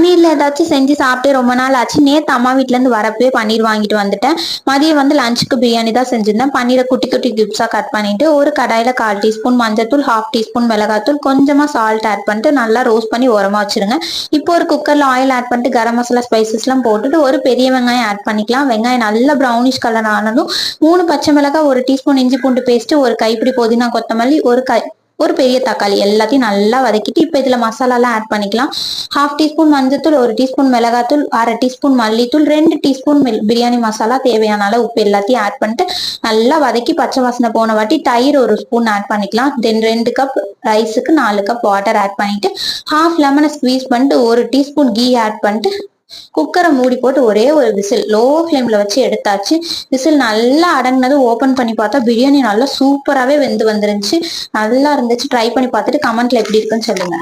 பன்னீர்ல ஏதாச்சும் செஞ்சு சாப்பிட்டு ரொம்ப நாள் ஆச்சு. நேத்து அம்மா வீட்ல இருந்து வரப்பவே பன்னீர் வாங்கிட்டு வந்துட்டேன். மதியம் வந்து லஞ்சுக்கு பிரியாணி தான் செஞ்சிருந்தேன். பன்னீரை குட்டி குட்டி கியூப்ஸா கட் பண்ணிட்டு ஒரு கடாயில 1/4 டீஸ்பூன் மஞ்சத்தூள், 1/2 டீஸ்பூன் மிளகாத்தூள், கொஞ்சமா சால்ட் ஆட் பண்ணிட்டு நல்லா ரோஸ்ட் பண்ணி ஓரமா வச்சிருங்க. இப்போ ஒரு குக்கர்ல ஆயில் ஆட் பண்ணிட்டு கரம் மசாலா ஸ்பைசஸ் எல்லாம் போட்டுட்டு ஒரு பெரிய வெங்காயம் ஆட் பண்ணிக்கலாம். வெங்காயம் நல்லா ப்ரௌனிஷ் கலர் ஆனதும் 3 பச்சை மிளகாய், 1 டீஸ்பூன் இஞ்சி பூண்டு பேஸ்ட், ஒரு கைப்பிடி புதினா கொத்தமல்லி, ஒரு பெரிய தக்காளி எல்லாத்தையும் நல்லா வதக்கிட்டு இப்போ இதுல மசாலா எல்லாம் ஆட் பண்ணிக்கலாம். 1/2 டீஸ்பூன் மஞ்சத்தூள், 1 டீஸ்பூன் மிளகாத்தூள், 1/2 டீஸ்பூன் மல்லித்தூள், 2 டீஸ்பூன் பிரியாணி மசாலா, தேவையான அளவு உப்பு எல்லாத்தையும் ஆட் பண்ணிட்டு நல்லா வதக்கி பச்சை வாசனை போன வாட்டி தயிர் 1 ஸ்பூன் ஆட் பண்ணிக்கலாம். தென் 2 கப் ரைஸுக்கு 4 கப் வாட்டர் ஆட் பண்ணிட்டு 1/2 லெமனை ஸ்குவீஸ் பண்ணிட்டு 1 டீஸ்பூன் கீ ஆட் பண்ணிட்டு குக்கரை மூடி போட்டு ஒரே ஒரு விசில் லோ ஃப்ளேம்ல வச்சு எடுத்தாச்சு. விசில் நல்லா அடங்கினது ஓபன் பண்ணி பார்த்தா பிரியாணி நல்லா சூப்பராகவே வெந்து வந்துருந்துச்சு. நல்லா இருந்துச்சு. ட்ரை பண்ணி பார்த்துட்டு கமெண்ட்ல எப்படி இருக்குன்னு சொல்லுங்க.